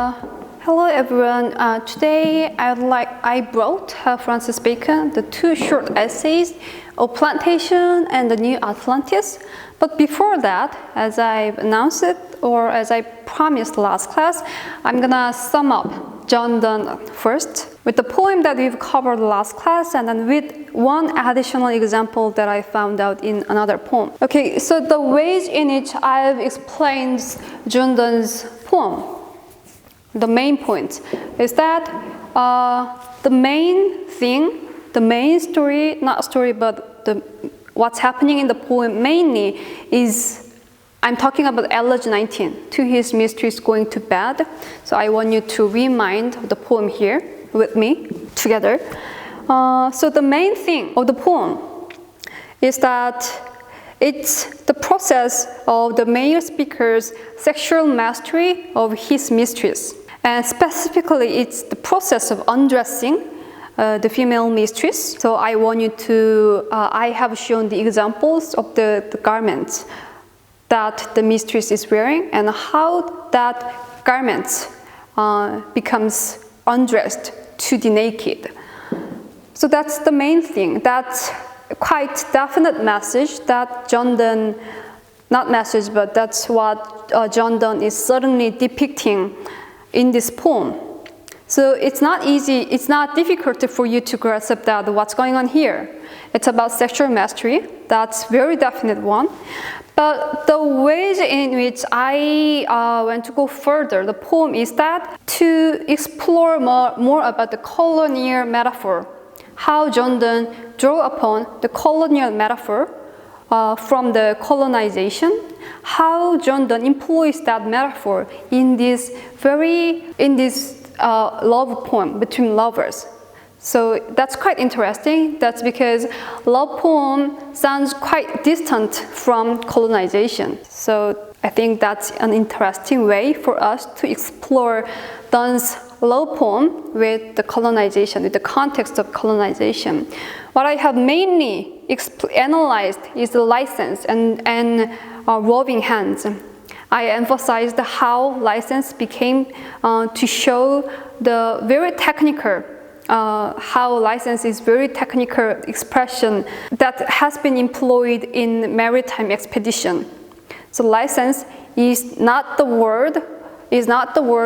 Hello everyone. Today I brought Francis Bacon the two short essays of Plantation and the New Atlantis. But before that, as I announced it or as I promised last class, I'm gonna sum up John Donne first with the poem that we've covered last class, and then with one additional example that I found out in another poem. Okay, so the ways in which I've explained John Donne's poem, the main point is that the main thing, the main story, not story, but what's happening in the poem mainly is, I'm talking about Age 19, to his mistress going to bed. So I want you to remind the poem here with me together. So the main thing of the poem is that it's the process of the male speaker's sexual mastery of his mistress. And specifically, it's the process of undressing the female mistress. So I want you to, I have shown the examples of the garments that the mistress is wearing and how that garment becomes undressed to the naked. So that's the main thing. That's quite definite message that John Donne, not message, but that's what John Donne is certainly depicting in this poem. So it's not easy, it's not difficult for you to grasp that what's going on here. It's about sexual mastery, that's very definite one. But the ways in which I want to go further, the poem is that to explore more about the colonial metaphor, how John Donne drew upon the colonial metaphor from the colonization, how John Donne employs that metaphor in this love poem between lovers. So that's quite interesting. That's because love poem sounds quite distant from colonization. So I think that's an interesting way for us to explore Donne's love poem with the colonization, with the context of colonization. What I have mainly analyzed is the license and roving hands. I emphasized how license became to show the very technical, how license is very technical expression that has been employed in maritime expedition. So license is not the word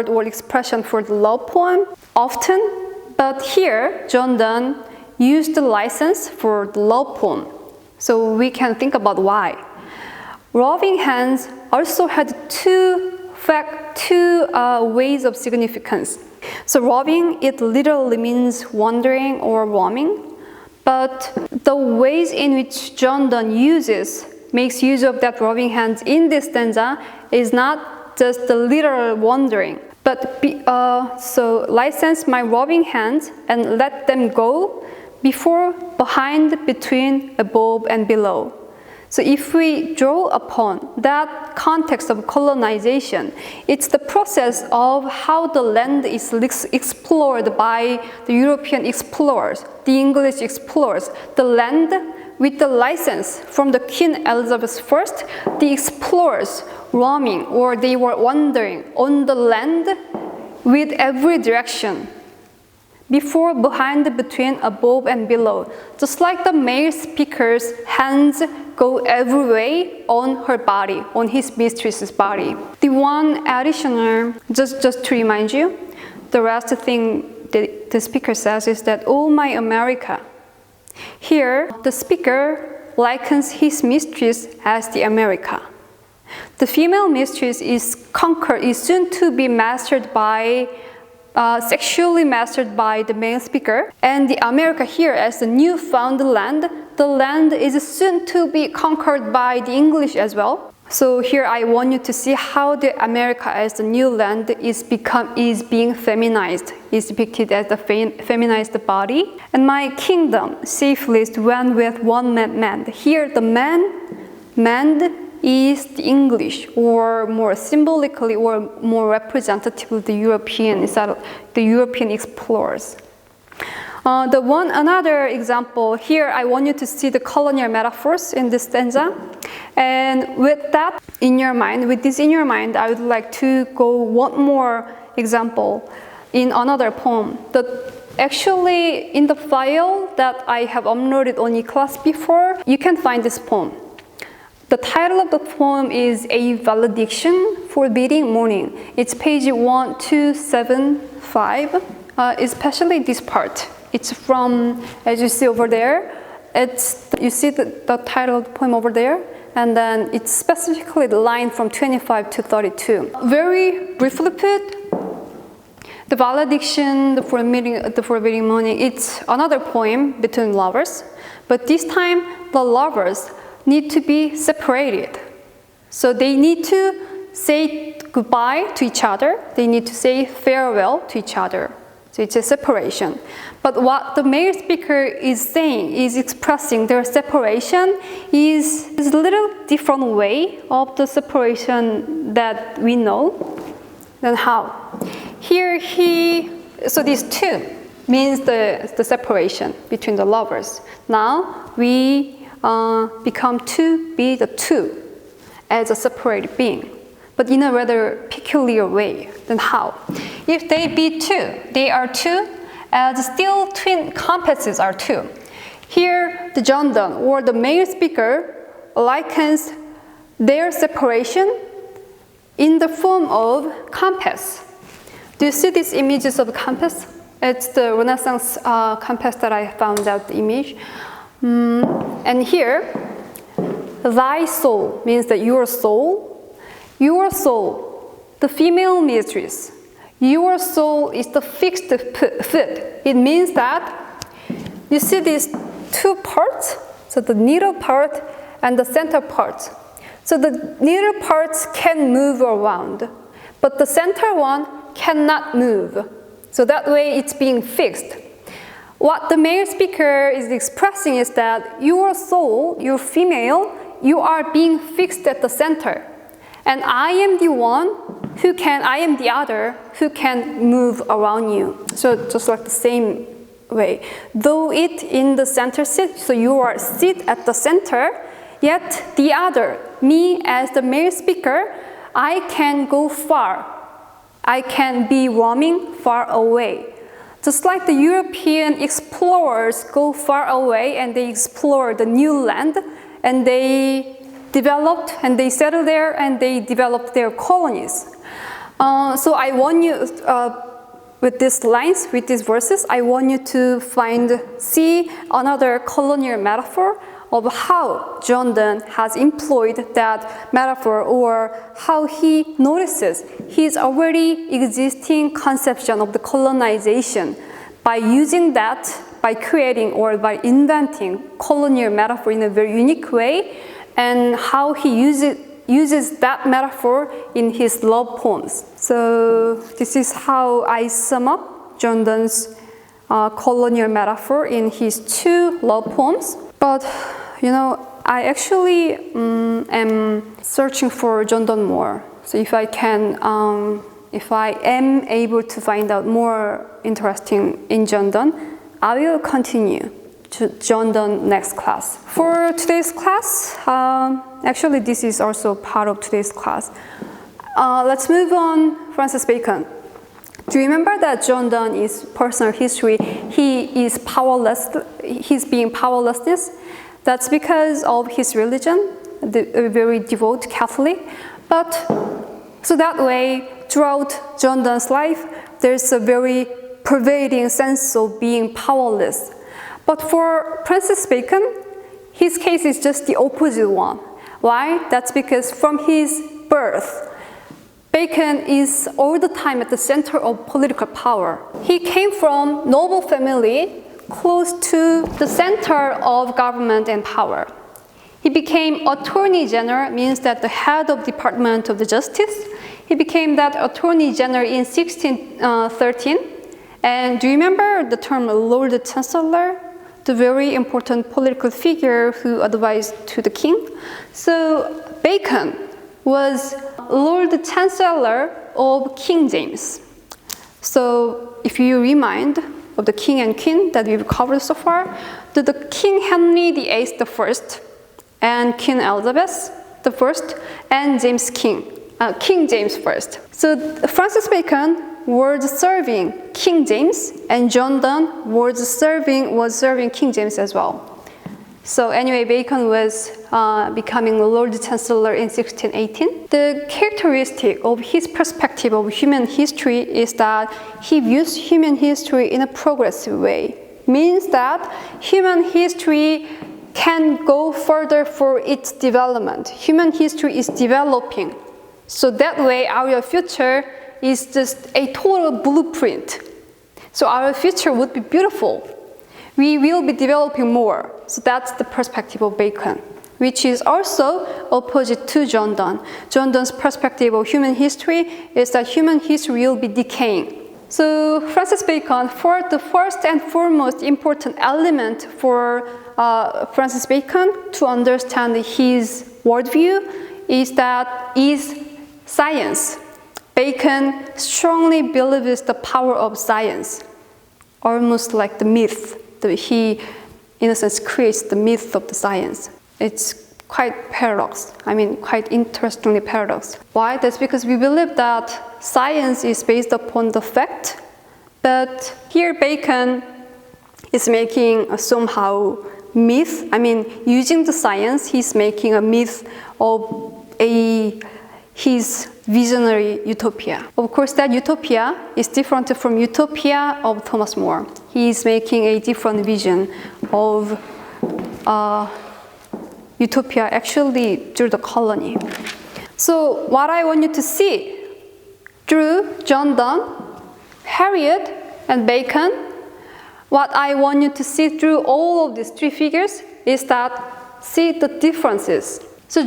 or expression for the love poem often, but here John Donne used the license for the love poem. So we can think about why. Roving hands also had two ways of significance. So roving, it literally means wandering or roaming, but the ways in which John Donne makes use of that roving hands in this stanza is not just the literal wandering, but so license my roving hands and let them go before, behind, between, above, and below. So if we draw upon that context of colonization, it's the process of how the land is explored by the European explorers, the English explorers. The land with the license from the Queen Elizabeth I, the explorers roaming, or they were wandering on the land with every direction. Before, behind, between, above, and below. Just like the male speaker's hands go every way on her body, on his mistress's body. The one additional, just to remind you, the last thing the speaker says is that, "Oh my America." Here, the speaker likens his mistress as the America. The female mistress is soon to be mastered by sexually mastered by the male speaker, and the America here as the newfound land, the land is soon to be conquered by the English as well. So here I want you to see how the America as the new land is being feminized, is depicted as the feminized body. And my kingdom safely when with one man. Here the man is the English, or more symbolically or more representatively the European explorers. Another example here, I want you to see the colonial metaphors in this stanza. And with that in your mind, I would like to go one more example in another poem. Actually, in the file that I have uploaded on eClass before, you can find this poem. The title of the poem is A Valediction Forbidding Mourning. It's page 1275, especially this part. It's from, as you see over there, you see the title of the poem over there, and then it's specifically the line from 25 to 32. Very briefly put, the valediction, the forbidding mourning, it's another poem between lovers, but this time the lovers need to be separated. So they need to say goodbye to each other, they need to say farewell to each other. So it's a separation. But what the male speaker is saying, is expressing their separation, is a little different way of the separation that we know. Then how? Here so these two means the separation between the lovers. Now we become to be the two as a separated being, but in a rather peculiar way. Then how? If they be two, they are two, as still twin compasses are two. Here, the Jondan, or the male speaker, likens their separation in the form of compass. Do you see these images of compass? It's the Renaissance compass that I found out the image. And here, thy soul means that your soul, the female mistress, your soul is the fixed foot. It means that you see these two parts, so the needle part and the center part. So the needle parts can move around, but the center one cannot move. So that way it's being fixed. What the male speaker is expressing is that your soul, your female, you are being fixed at the center. And I am the other who can move around you. So just like the same way. Though it in the center seat, so you are sit at the center, yet the other, me as the male speaker, I can go far. I can be roaming far away. Just like the European explorers go far away and they explore the new land, and they developed and they settled there and they developed their colonies. So I want you, with these lines, with these verses, I want you to see another colonial metaphor of how John Donne has employed that metaphor, or how he notices his already existing conception of the colonization by using that, by creating or by inventing colonial metaphor in a very unique way, and how he uses that metaphor in his love poems. So this is how I sum up John Donne's colonial metaphor in his two love poems. But I actually am searching for John Donne more. So if I am able to find out more interesting in John Donne, I will continue to John Donne next class. For today's class, actually this is also part of today's class. Let's move on. Francis Bacon. Do you remember that John Donne is personal history? He is powerless. He's being powerlessness. That's because of his religion, the very devout Catholic. But so that way, throughout John Donne's life, there's a very pervading sense of being powerless. But for Francis Bacon, his case is just the opposite one. Why? That's because from his birth, Bacon is all the time at the center of political power. He came from noble family, close to the center of government and power. He became Attorney General, means that the head of Department of the Justice. He became that Attorney General in 1613. And do you remember the term Lord Chancellor? The very important political figure who advised to the king. So Bacon was Lord Chancellor of King James. So if you remind, of the king and queen that we've covered so far, to the King Henry VIII the First and Queen Elizabeth the First and King James First. So Francis Bacon was serving King James, and John Donne was serving King James as well. So anyway, Bacon was becoming Lord Chancellor in 1618. The characteristic of his perspective of human history is that he views human history in a progressive way. Means that human history can go further for its development. Human history is developing. So that way our future is just a total blueprint. So our future would be beautiful. We will be developing more. So that's the perspective of Bacon, which is also opposite to John Donne. John Donne's perspective of human history is that human history will be decaying. So Francis Bacon, for the first and foremost important element for Francis Bacon to understand his worldview is science. Bacon strongly believes the power of science, almost like the myth. He, in a sense, creates the myth of the science. It's quite paradox. Quite interestingly paradox. Why? That's because we believe that science is based upon the fact, but here Bacon is making a somehow myth. Using the science, he's making a myth of his visionary utopia. Of course, that utopia is different from utopia of Thomas More. He is making a different vision of utopia actually through the colony. So what I want you to see through John Donne, Harriet, and Bacon, what I want you to see through all of these three figures is that see the differences. So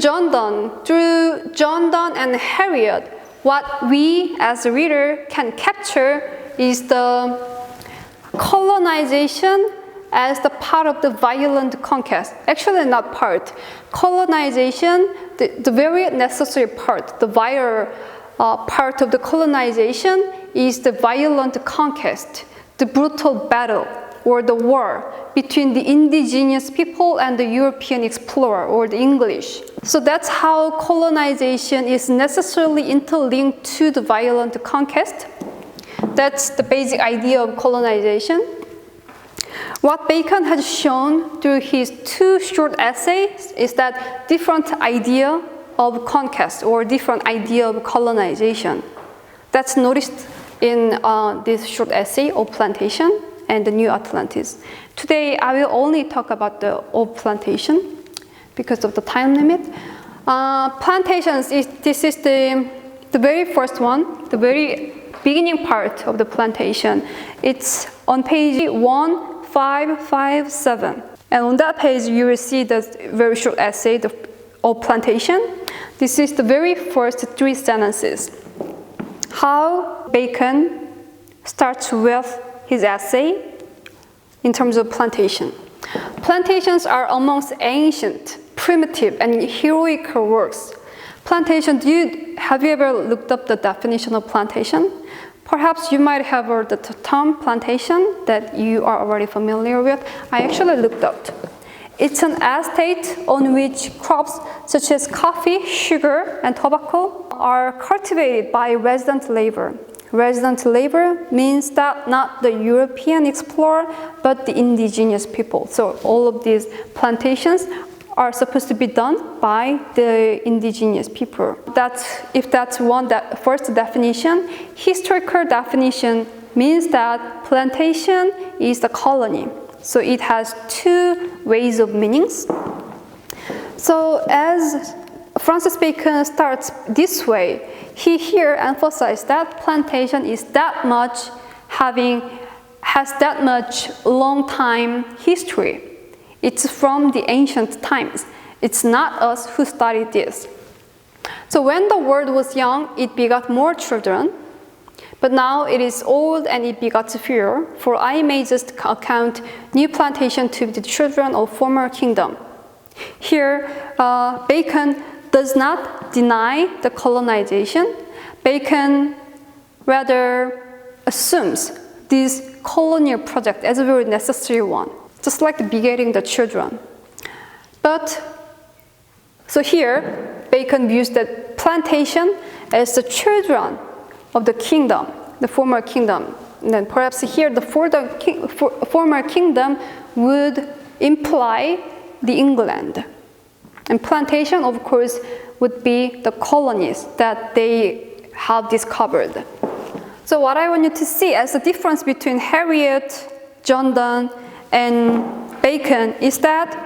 through John Donne and Harriet, what we as a reader can capture is the colonization as the part of the violent conquest. Actually, not part. Colonization, the very necessary part, the vital part of the colonization is the violent conquest, the brutal battle or the war between the indigenous people and the European explorer or the English. So that's how colonization is necessarily interlinked to the violent conquest. That's the basic idea of colonization. What Bacon has shown through his two short essays is that different idea of conquest or different idea of colonization. That's noticed in this short essay of plantation and the New Atlantis. Today, I will only talk about the old plantation because of the time limit. Plantations, this is the very first one, the very beginning part of the plantation. It's on page 1557. And on that page, you will see the very short essay of plantation. This is the very first three sentences. How Bacon starts with his essay in terms of plantation. Plantations are amongst ancient, primitive, and heroic works. Plantation, have you ever looked up the definition of plantation? Perhaps you might have heard the term plantation that you are already familiar with. I actually looked up. It's an estate on which crops such as coffee, sugar, and tobacco are cultivated by resident labor. Resident labor means that not the European explorer, but the indigenous people. So all of these plantations are supposed to be done by the indigenous people. If that's first definition. Historical definition means that plantation is the colony. So it has two ways of meanings. So as Francis Bacon starts this way, he here emphasized that plantation is has that much long time history. It's from the ancient times. It's not us who studied this. So when the world was young, it begot more children. But now it is old and it begot fewer, for I may just account new plantation to be the children of former kingdom. Here, Bacon does not deny the colonization. Bacon rather assumes this colonial project as a very necessary one, just like begetting the children. But so here, Bacon views that plantation as the children of the kingdom, the former kingdom. And then perhaps here the former kingdom would imply the England. And plantation, of course, would be the colonies that they have discovered. So what I want you to see as the difference between Harriet, John Donne, and Bacon is that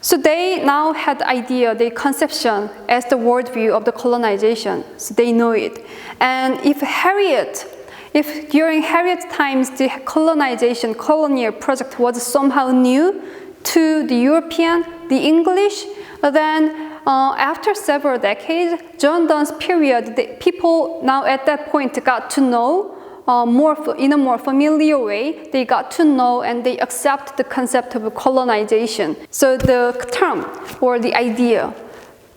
so they now had the idea, the conception as the worldview of the colonization. So they know it. And if during Harriet's times the colonization, colonial project was somehow new to the European, the English, then after several decades, John Donne's period, the people now at that point got to know in a more familiar way. They got to know and they accept the concept of colonization. So the term or the idea,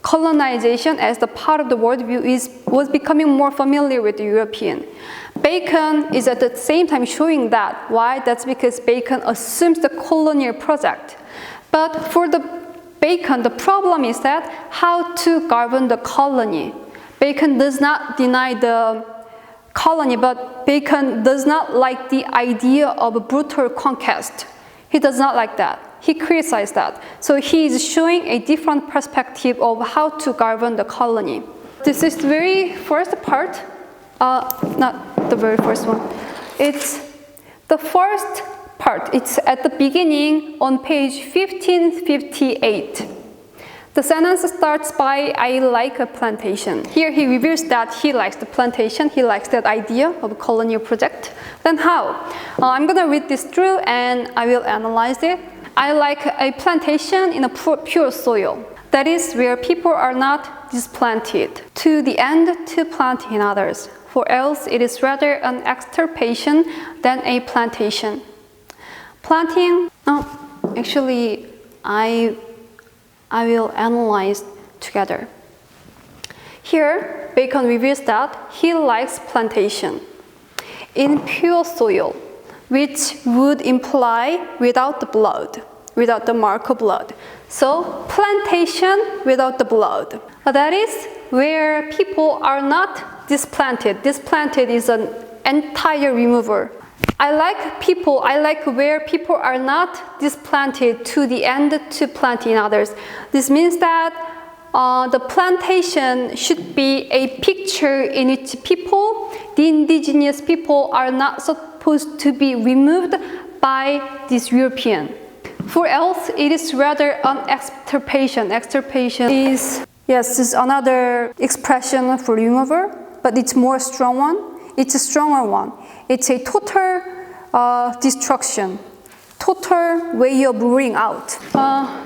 colonization as the part of the worldview was becoming more familiar with the European. Bacon is at the same time showing that. Why? That's because Bacon assumes the colonial project. But for the Bacon, the problem is that how to govern the colony. Bacon does not deny the colony, but Bacon does not like the idea of a brutal conquest. He does not like that. He criticized that. So he is showing a different perspective of how to govern the colony. This is the very first part, not the very first one. It's the first part. It's at the beginning on page 1558. The sentence starts by, I like a plantation. Here he reveals that he likes the plantation, he likes that idea of a colonial project. Then how? I'm going to read this through and I will analyze it. I like a plantation in a pure soil. That is where people are not displanted to the end to plant in others. For else it is rather an extirpation than a plantation. Planting, actually I will analyze together. Here, Bacon reveals that he likes plantation in pure soil, which would imply without the blood, without the mark of blood. So, plantation without the blood. That is where people are not displanted. Displanted is an entire removal. I like where people are not displanted to the end to plant in others. This means that the plantation should be a picture in which people, the indigenous people, are not supposed to be removed by this European. For else, it is rather an extirpation. Extirpation is another expression for removal, but it's more strong one. It's a stronger one. It's a total destruction, total way of rooting out.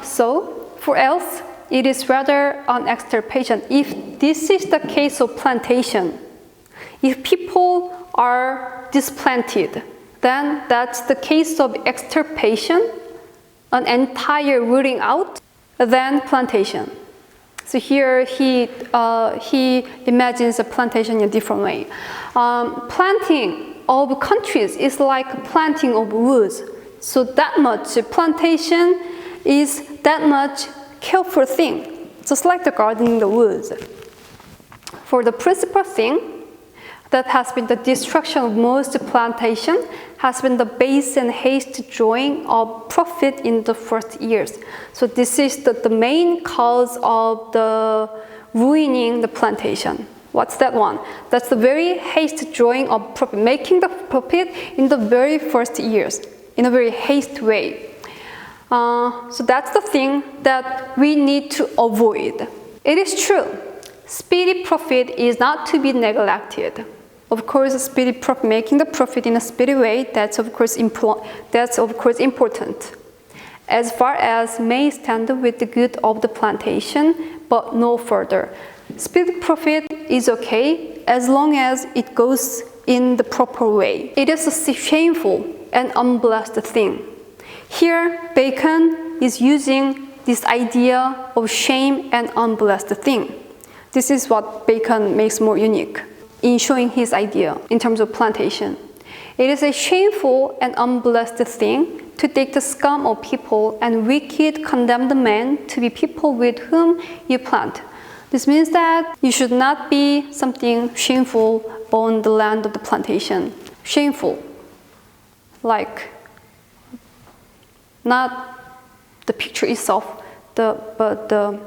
So, for else, it is rather an extirpation. If this is the case of plantation, if people are displanted, then that's the case of extirpation, an entire rooting out, then plantation. So here he imagines a plantation in a different way. Planting of countries is like planting of woods. So that much plantation is that much careful thing, just like the gardening the woods. For the principal thing that has been the destruction of most plantation has been the base and haste drawing of profit in the first years. So this is the main cause of the ruining the plantation. What's that one? That's the very haste drawing of profit, making the profit in the very first years, in a very haste way. So that's the thing that we need to avoid. It is true, speedy profit is not to be neglected. Of course, speedy profit, making the profit in a speedy way, that's of course important. As far as may stand with the good of the plantation, but no further. Speedy profit is okay as long as it goes in the proper way. It is a shameful and unblessed thing. Here, Bacon is using this idea of shame and unblessed thing. This is what Bacon makes more unique in showing his idea in terms of plantation. It is a shameful and unblessed thing to take the scum of people and wicked condemned men to be people with whom you plant. This means that you should not be something shameful on the land of the plantation. Shameful, like not the picture itself, but the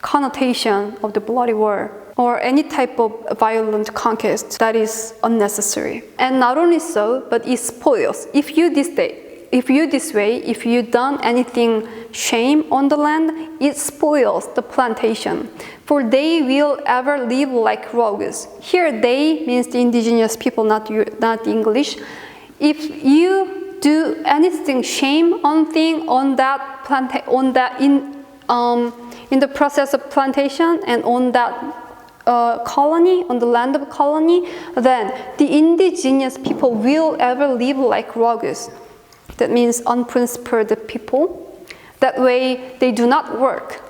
connotation of the bloody war or any type of violent conquest that is unnecessary. And not only so, but it spoils. If you done anything shame on the land, it spoils the plantation. For they will ever live like rogues. Here, they means the indigenous people, not English. If you do anything shame on that in the process of plantation and on that colony, on the land of colony, then the indigenous people will ever live like rogues. That means unprincipled people. That way they do not work,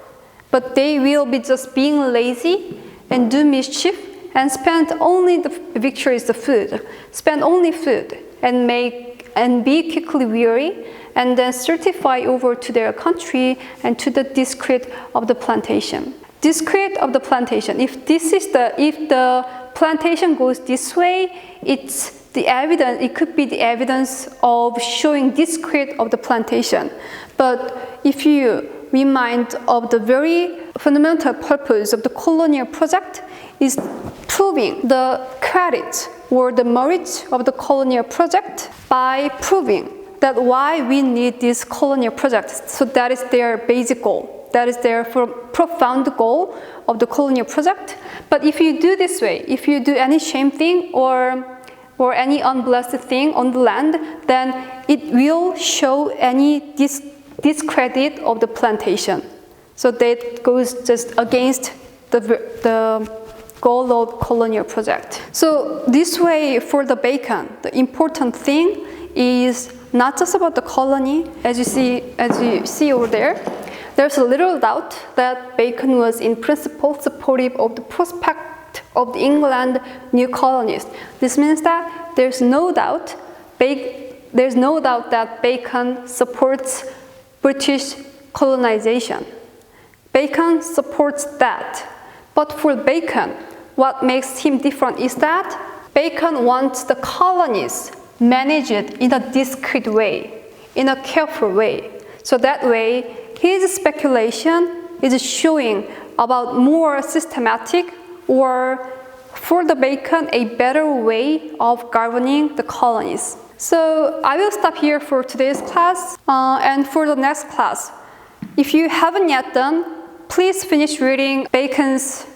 but they will be just being lazy and do mischief and spend only the victories, the food, spend only food and be quickly weary and then certify over to their country and to the discredit of the plantation. Discredit of the plantation. If the plantation goes this way, it's the evidence. It could be the evidence of showing discredit of the plantation. But if you remind of the very fundamental purpose of the colonial project, is proving the credit or the merit of the colonial project by proving that why we need this colonial project. So that is their basic goal. That is their profound goal of the colonial project. But if you do this way, if you do any shame thing or any unblessed thing on the land, then it will show any discredit of the plantation. So that goes just against the goal of colonial project. So this way, for the Bacon, the important thing is not just about the colony, as you see over there. There's a little doubt that Bacon was in principle supportive of the prospect of the England new colonies. This means that there's no doubt that Bacon supports British colonization. Bacon supports that. But for Bacon, what makes him different is that Bacon wants the colonies managed in a discreet way, in a careful way. So that way, his speculation is showing about more systematic or, for the Bacon, a better way of governing the colonies. So I will stop here for today's class, and for the next class, if you haven't yet done, please finish reading Bacon's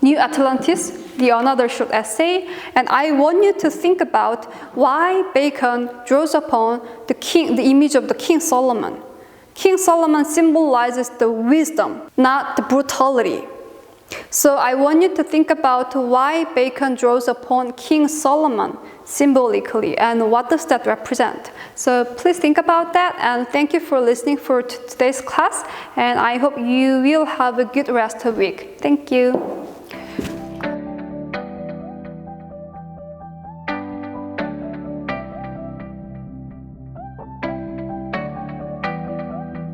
New Atlantis, the another short essay, and I want you to think about why Bacon draws upon the image of the King Solomon. King Solomon symbolizes the wisdom, not the brutality. So I want you to think about why Bacon draws upon King Solomon symbolically and what does that represent. So please think about that, and thank you for listening for today's class, and I hope you will have a good rest of the week. Thank you.